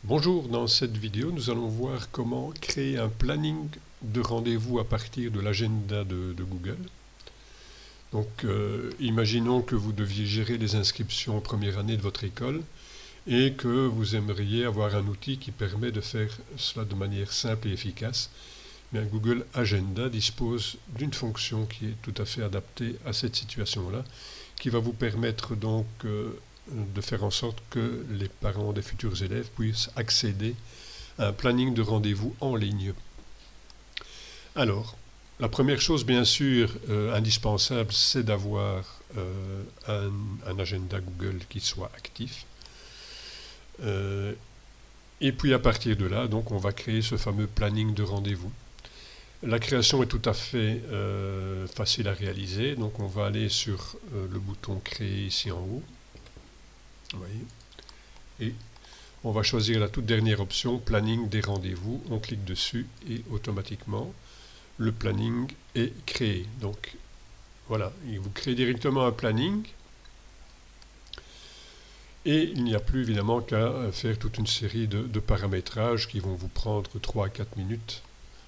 Bonjour, dans cette vidéo, nous allons voir comment créer un planning de rendez-vous à partir de l'agenda de Google. Donc, imaginons que vous deviez gérer les inscriptions en première année de votre école et que vous aimeriez avoir un outil qui permet de faire cela de manière simple et efficace. Bien, Google Agenda dispose d'une fonction qui est tout à fait adaptée à cette situation-là, qui va vous permettre donc de faire en sorte que les parents des futurs élèves puissent accéder à un planning de rendez-vous en ligne. Alors, la première chose bien sûr indispensable, c'est d'avoir un agenda Google qui soit actif. Et puis à partir de là, donc, on va créer ce fameux planning de rendez-vous. La création est tout à fait facile à réaliser, donc on va aller sur le bouton créer ici en haut. Vous voyez. Et on va choisir la toute dernière option, planning des rendez-vous. On clique dessus et automatiquement le planning est créé. Donc voilà, il vous crée directement un planning. Et il n'y a plus évidemment qu'à faire toute une série de paramétrages qui vont vous prendre 3 à 4 minutes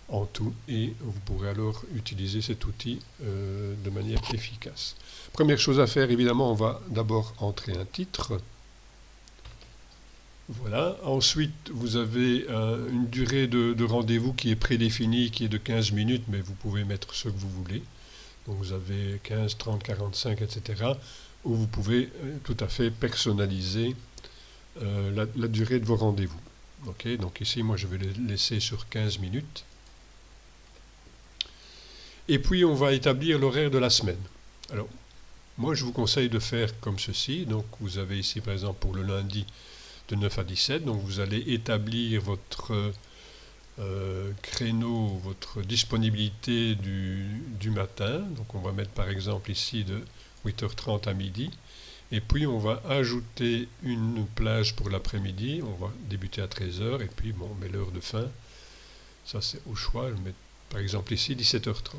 en tout, et vous pourrez alors utiliser cet outil de manière efficace. Première chose à faire, évidemment, on va d'abord entrer un titre. Voilà. Ensuite, vous avez une durée de rendez-vous qui est prédéfinie, qui est de 15 minutes, mais vous pouvez mettre ce que vous voulez. Donc vous avez 15, 30, 45, etc. où vous pouvez tout à fait personnaliser la durée de vos rendez-vous. Okay, donc ici, moi, je vais les laisser sur 15 minutes. Et puis, on va établir l'horaire de la semaine. Alors, moi, je vous conseille de faire comme ceci. Donc, vous avez ici, par exemple, pour le lundi, de 9 à 17. Donc, vous allez établir votre créneau, votre disponibilité du matin. Donc, on va mettre, par exemple, ici de 8h30 à midi. Et puis, on va ajouter une plage pour l'après-midi. On va débuter à 13h. Et puis, bon, on met l'heure de fin. Ça, c'est au choix. Je mets par exemple ici 17h30.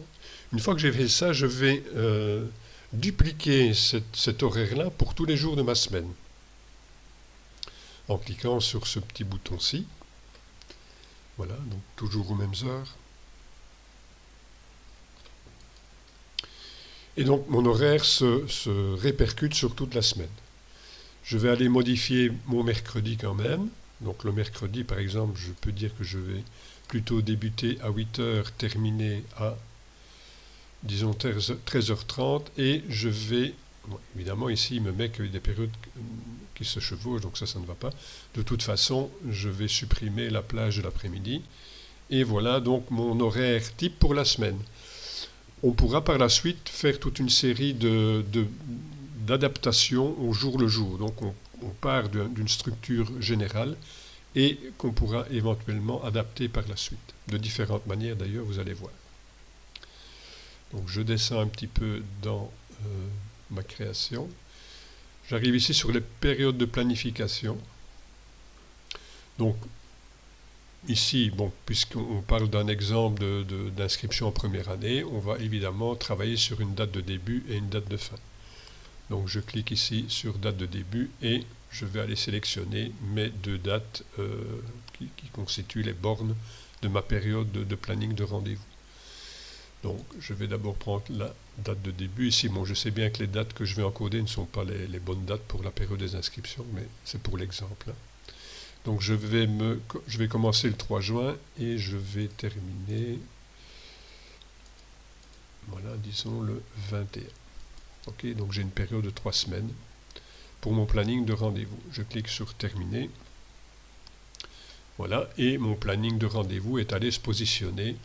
Une fois que j'ai fait ça, je vais dupliquer cet horaire-là pour tous les jours de ma semaine. En cliquant sur ce petit bouton-ci. Voilà, donc toujours aux mêmes heures. Et donc mon horaire se répercute sur toute la semaine. Je vais aller modifier mon mercredi quand même. Donc le mercredi, par exemple, je peux dire que je vais plutôt débuter à 8h, terminer à, disons, 13h30, et je vais, bon, évidemment ici il me met que des périodes qui se chevauchent, donc ça ne va pas. De toute façon, je vais supprimer la plage de l'après-midi, et voilà donc mon horaire type pour la semaine. On pourra par la suite faire toute une série d'adaptations au jour le jour. Donc on part d'une structure générale et qu'on pourra éventuellement adapter par la suite. De différentes manières d'ailleurs, vous allez voir. Donc je descends un petit peu dans ma création. J'arrive ici sur les périodes de planification. Donc ici, bon, puisqu'on parle d'un exemple d'inscription en première année, on va évidemment travailler sur une date de début et une date de fin. Donc je clique ici sur date de début et je vais aller sélectionner mes deux dates qui constituent les bornes de ma période de planning de rendez-vous. Donc je vais d'abord prendre la date de début. Ici, bon, je sais bien que les dates que je vais encoder ne sont pas les bonnes dates pour la période des inscriptions, mais c'est pour l'exemple. Donc je vais commencer le 3 juin et je vais terminer, voilà, disons le 21. Ok, donc j'ai une période de 3 semaines pour mon planning de rendez-vous. Je clique sur terminer. Voilà, et mon planning de rendez-vous est allé se positionner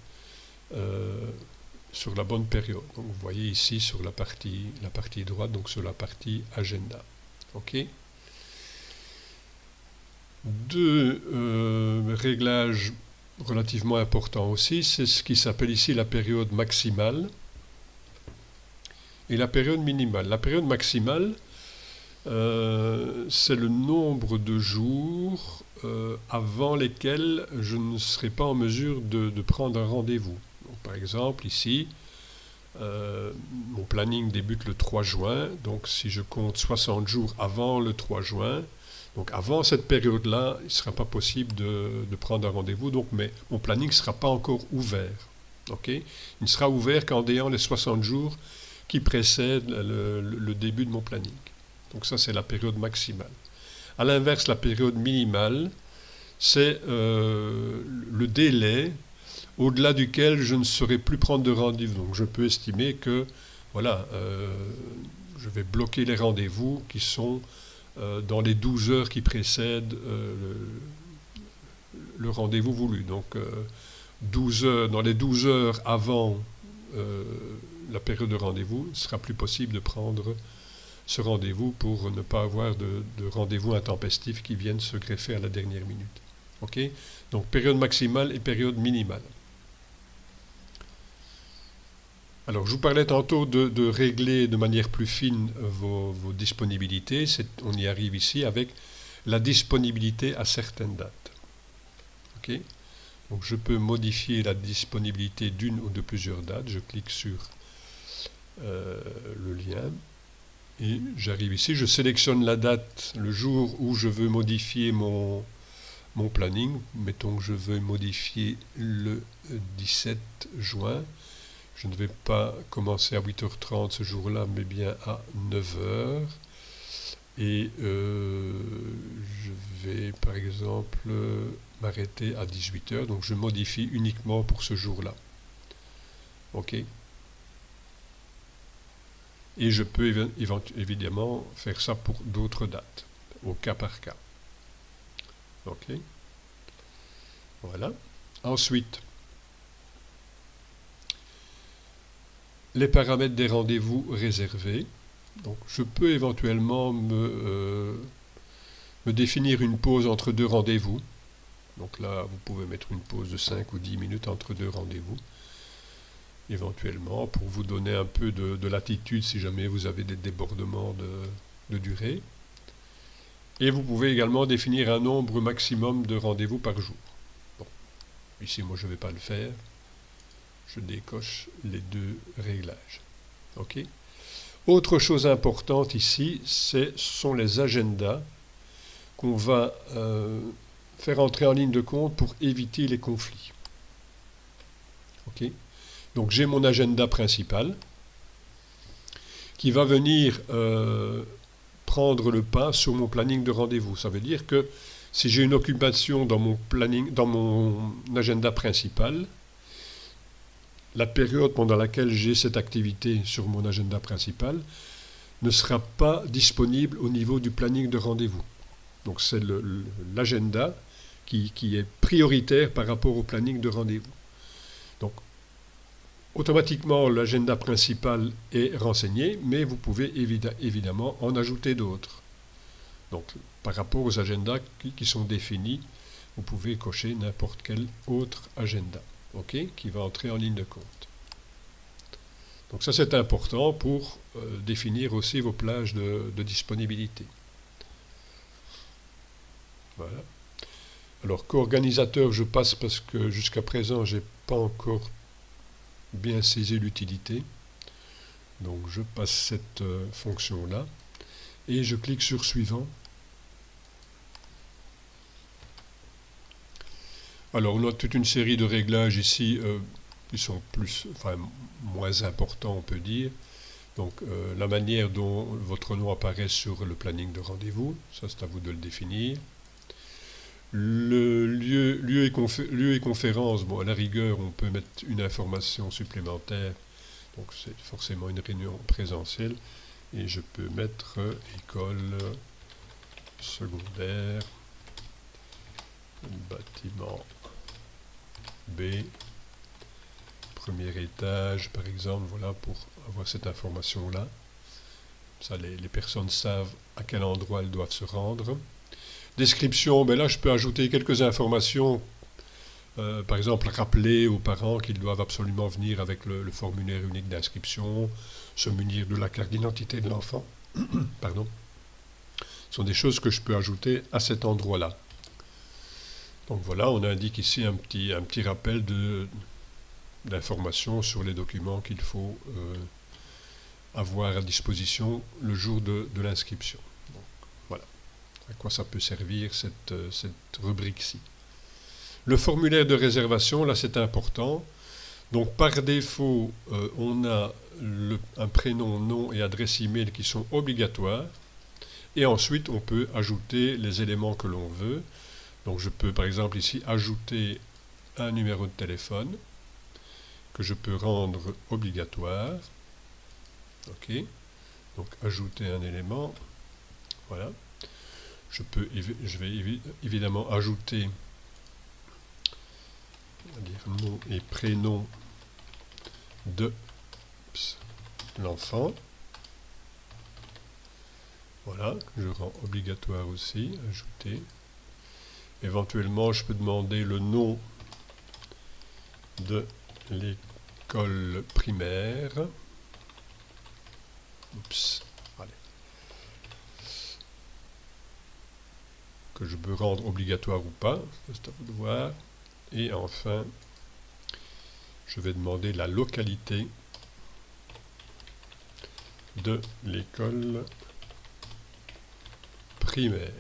sur la bonne période. Donc vous voyez ici sur la partie droite, donc sur la partie agenda. Ok. Deux réglages relativement importants aussi, c'est ce qui s'appelle ici la période maximale et la période minimale. La période maximale, c'est le nombre de jours avant lesquels je ne serai pas en mesure de prendre un rendez-vous. Par exemple, ici, mon planning débute le 3 juin, donc si je compte 60 jours avant le 3 juin, Donc avant cette période-là, il ne sera pas possible de prendre un rendez-vous, donc mon planning ne sera pas encore ouvert. Okay, il ne sera ouvert qu'en ayant les 60 jours qui précèdent le début de mon planning. Donc ça, c'est la période maximale. A l'inverse, la période minimale, c'est le délai au-delà duquel je ne saurais plus prendre de rendez-vous. Donc je peux estimer que voilà, je vais bloquer les rendez-vous qui sont dans les 12 heures qui précèdent le rendez-vous voulu. Donc 12 heures, dans les 12 heures avant la période de rendez-vous, il ne sera plus possible de prendre ce rendez-vous pour ne pas avoir de rendez-vous intempestifs qui viennent se greffer à la dernière minute. Okay, donc période maximale et période minimale. Alors je vous parlais tantôt de régler de manière plus fine vos disponibilités. On y arrive ici avec la disponibilité à certaines dates. Okay, donc je peux modifier la disponibilité d'une ou de plusieurs dates. Je clique sur le lien et j'arrive ici. Je sélectionne la date, le jour où je veux modifier mon planning. Mettons que je veux modifier le 17 juin. Je ne vais pas commencer à 8h30 ce jour-là, mais bien à 9h. Et je vais, par exemple, m'arrêter à 18h. Donc je modifie uniquement pour ce jour-là. OK. Et je peux évidemment faire ça pour d'autres dates, au cas par cas. OK. Voilà. Ensuite, les paramètres des rendez-vous réservés. Donc, je peux éventuellement me définir une pause entre deux rendez-vous. Donc là, vous pouvez mettre une pause de 5 ou 10 minutes entre deux rendez-vous. Éventuellement, pour vous donner un peu de latitude si jamais vous avez des débordements de durée. Et vous pouvez également définir un nombre maximum de rendez-vous par jour. Bon, ici, moi, je ne vais pas le faire. Je décoche les deux réglages. OK. Autre chose importante ici, ce sont les agendas qu'on va faire entrer en ligne de compte pour éviter les conflits. OK. Donc j'ai mon agenda principal qui va venir prendre le pas sur mon planning de rendez-vous. Ça veut dire que si j'ai une occupation dans mon planning, dans mon agenda principal, la période pendant laquelle j'ai cette activité sur mon agenda principal ne sera pas disponible au niveau du planning de rendez-vous. Donc c'est l'agenda qui est prioritaire par rapport au planning de rendez-vous. Donc automatiquement l'agenda principal est renseigné, mais vous pouvez évidemment en ajouter d'autres. Donc par rapport aux agendas qui sont définis, vous pouvez cocher n'importe quel autre agenda. Okay, qui va entrer en ligne de compte. Donc ça c'est important pour définir aussi vos plages de disponibilité. Voilà. Alors co-organisateur, je passe parce que jusqu'à présent j'ai pas encore bien saisi l'utilité. Donc je passe cette fonction-là et je clique sur suivant. Alors on a toute une série de réglages ici qui sont moins importants on peut dire. Donc la manière dont votre nom apparaît sur le planning de rendez-vous, ça c'est à vous de le définir. Le lieu et conférence, bon à la rigueur on peut mettre une information supplémentaire, donc c'est forcément une réunion présentielle, et je peux mettre école secondaire, bâtiment B, premier étage par exemple, voilà pour avoir cette information là. Ça les personnes savent à quel endroit elles doivent se rendre. Description, ben là je peux ajouter quelques informations, par exemple rappeler aux parents qu'ils doivent absolument venir avec le formulaire unique d'inscription, se munir de la carte d'identité de l'enfant. Pardon. Ce sont des choses que je peux ajouter à cet endroit-là. Donc voilà, on indique ici un petit rappel d'informations sur les documents qu'il faut avoir à disposition le jour de l'inscription. Voilà. à quoi ça peut servir cette rubrique-ci. Le formulaire de réservation, là c'est important. Donc par défaut, on a un prénom, nom et adresse email qui sont obligatoires. Et ensuite, on peut ajouter les éléments que l'on veut. Donc je peux par exemple ici ajouter un numéro de téléphone que je peux rendre obligatoire. OK. Donc ajouter un élément. Voilà. Je vais évidemment ajouter nom et prénom de l'enfant. Voilà, je rends obligatoire aussi, ajouter. Éventuellement, je peux demander le nom de l'école primaire. Oups, allez. Que je peux rendre obligatoire ou pas, c'est à vous de voir. Et enfin, je vais demander la localité de l'école primaire.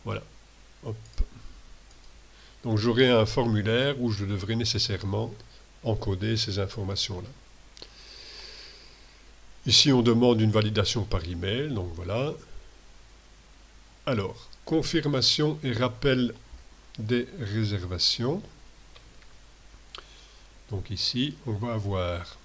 Voilà. Hop. Donc j'aurai un formulaire où je devrai nécessairement encoder ces informations-là. Ici, on demande une validation par email, donc voilà. Alors, confirmation et rappel des réservations. Donc ici, on va avoir...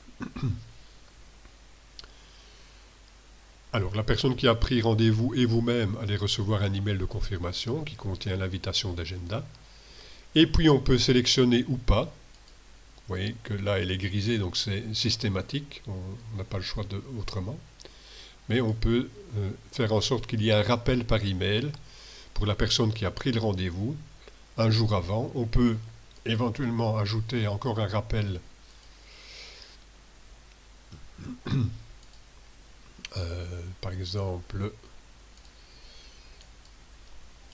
Alors, la personne qui a pris rendez-vous et vous-même allez recevoir un email de confirmation qui contient l'invitation d'agenda. Et puis, on peut sélectionner ou pas. Vous voyez que là, elle est grisée, donc c'est systématique. On n'a pas le choix autrement. Mais on peut faire en sorte qu'il y ait un rappel par email pour la personne qui a pris le rendez-vous un jour avant. On peut éventuellement ajouter encore un rappel par exemple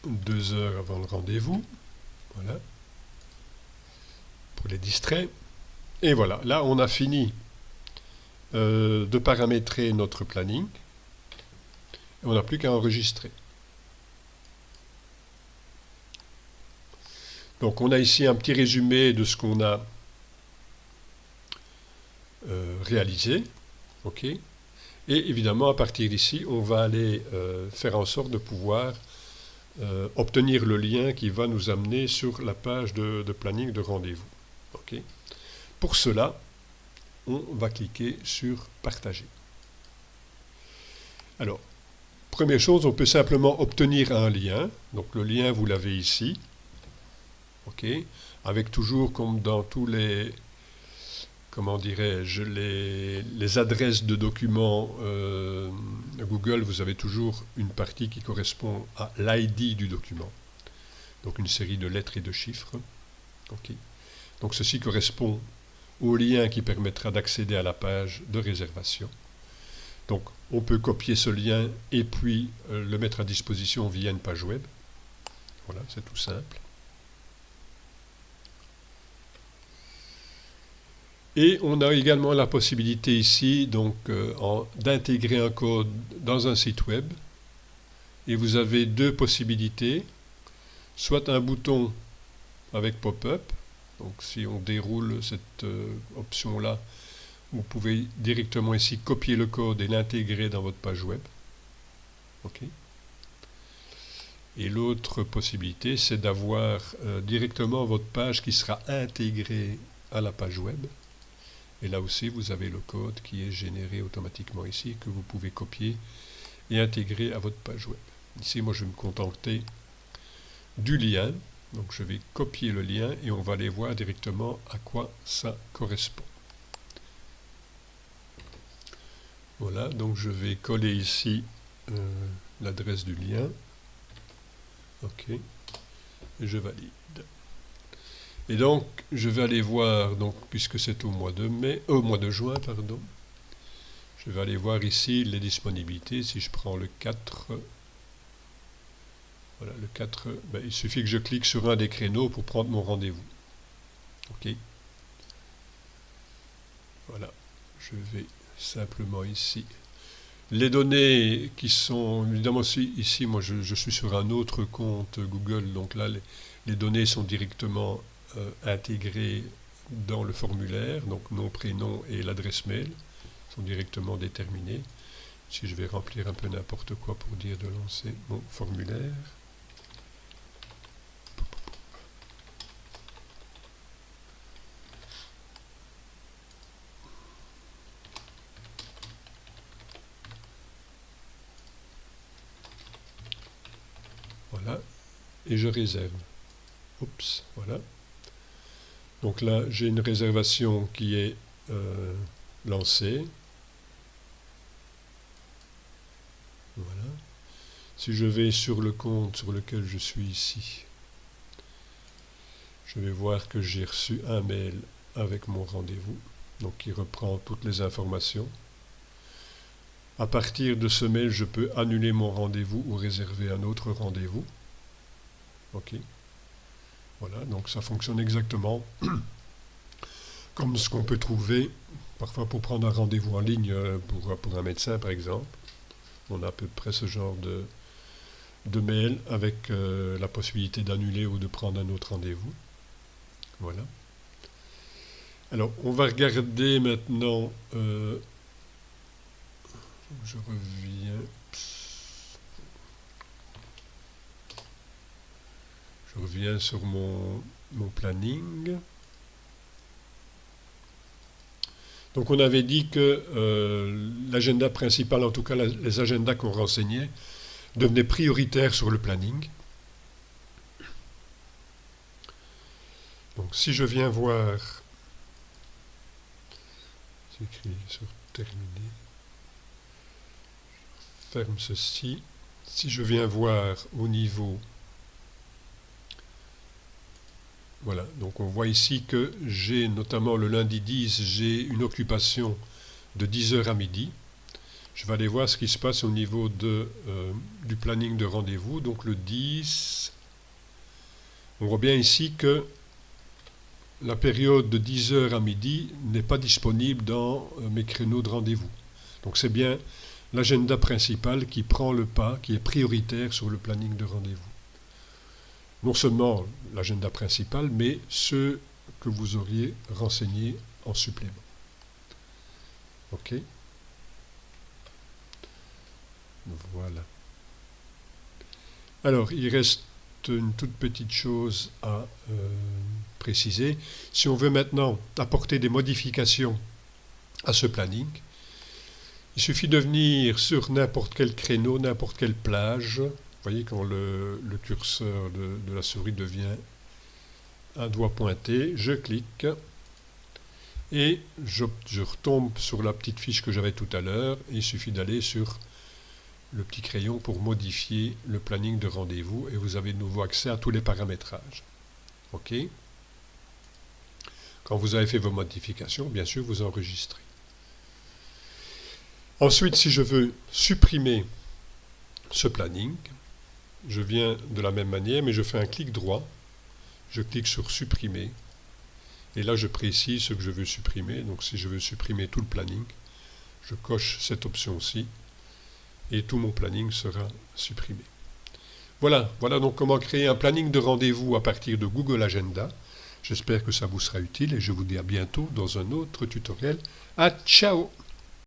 2 heures avant le rendez-vous. Voilà. Pour les distraits. Et voilà, là on a fini de paramétrer notre planning. On n'a plus qu'à enregistrer. Donc on a ici un petit résumé de ce qu'on a réalisé. OK. Et évidemment, à partir d'ici, on va aller faire en sorte de pouvoir obtenir le lien qui va nous amener sur la page de planning de rendez-vous. OK. Pour cela, on va cliquer sur Partager. Alors, première chose, on peut simplement obtenir un lien. Donc le lien, vous l'avez ici. OK. Avec toujours, comme dans tous les, comment dirais-je, les adresses de documents Google, vous avez toujours une partie qui correspond à l'ID du document. Donc une série de lettres et de chiffres. OK. Donc ceci correspond au lien qui permettra d'accéder à la page de réservation. Donc on peut copier ce lien et puis le mettre à disposition via une page web. Voilà, c'est tout simple. Et on a également la possibilité ici donc d'intégrer un code dans un site web. Et vous avez deux possibilités. Soit un bouton avec pop-up. Donc si on déroule cette option-là, vous pouvez directement ici copier le code et l'intégrer dans votre page web. OK. Et l'autre possibilité, c'est d'avoir directement votre page qui sera intégrée à la page web. Et là aussi, vous avez le code qui est généré automatiquement ici, que vous pouvez copier et intégrer à votre page web. Ici, moi, je vais me contenter du lien. Donc, je vais copier le lien et on va aller voir directement à quoi ça correspond. Voilà, donc je vais coller ici l'adresse du lien. OK. Et je valide. Et donc, je vais aller voir, donc, puisque c'est au mois de juin, pardon, je vais aller voir ici les disponibilités. Si je prends le 4, voilà, le 4, ben, il suffit que je clique sur un des créneaux pour prendre mon rendez-vous. OK. Voilà, je vais simplement ici Les données qui sont, évidemment ici moi je suis sur un autre compte Google, donc là les données sont directement intégrées dans le formulaire, donc nom, prénom et l'adresse mail sont directement déterminés. Si je vais remplir un peu n'importe quoi pour dire de lancer mon formulaire. Voilà, et je réserve. Oups, voilà. Donc là, j'ai une réservation qui est lancée. Voilà. Si je vais sur le compte sur lequel je suis ici, je vais voir que j'ai reçu un mail avec mon rendez-vous, donc qui reprend toutes les informations. À partir de ce mail, je peux annuler mon rendez-vous ou réserver un autre rendez-vous. Ok. Voilà, donc ça fonctionne exactement comme ce qu'on peut trouver parfois pour prendre un rendez-vous en ligne pour un médecin par exemple. On a à peu près ce genre de mail avec la possibilité d'annuler ou de prendre un autre rendez-vous. Voilà. Alors, on va regarder maintenant. Je reviens. Je reviens sur mon planning. Donc on avait dit que l'agenda principal, en tout cas les agendas qu'on renseignait, devenaient prioritaires sur le planning. Donc si je viens voir, j'écris sur terminer, je ferme ceci. Si je viens voir au niveau, voilà, donc on voit ici que j'ai notamment le lundi 10, j'ai une occupation de 10h à midi. Je vais aller voir ce qui se passe au niveau du planning de rendez-vous. Donc le 10, on voit bien ici que la période de 10h à midi n'est pas disponible dans mes créneaux de rendez-vous. Donc c'est bien l'agenda principal qui prend le pas, qui est prioritaire sur le planning de rendez-vous. Non seulement l'agenda principal, mais ceux que vous auriez renseignés en supplément. OK ? Voilà. Alors, il reste une toute petite chose à préciser. Si on veut maintenant apporter des modifications à ce planning, il suffit de venir sur n'importe quel créneau, n'importe quelle plage. Vous voyez quand le curseur de la souris devient un doigt pointé, je clique et je retombe sur la petite fiche que j'avais tout à l'heure. Il suffit d'aller sur le petit crayon pour modifier le planning de rendez-vous et vous avez de nouveau accès à tous les paramétrages. OK ? Quand vous avez fait vos modifications, bien sûr, vous enregistrez. Ensuite, si je veux supprimer ce planning, je viens de la même manière, mais je fais un clic droit, je clique sur supprimer, et là je précise ce que je veux supprimer. Donc si je veux supprimer tout le planning, je coche cette option-ci, et tout mon planning sera supprimé. Voilà donc comment créer un planning de rendez-vous à partir de Google Agenda. J'espère que ça vous sera utile, et je vous dis à bientôt dans un autre tutoriel. Ciao!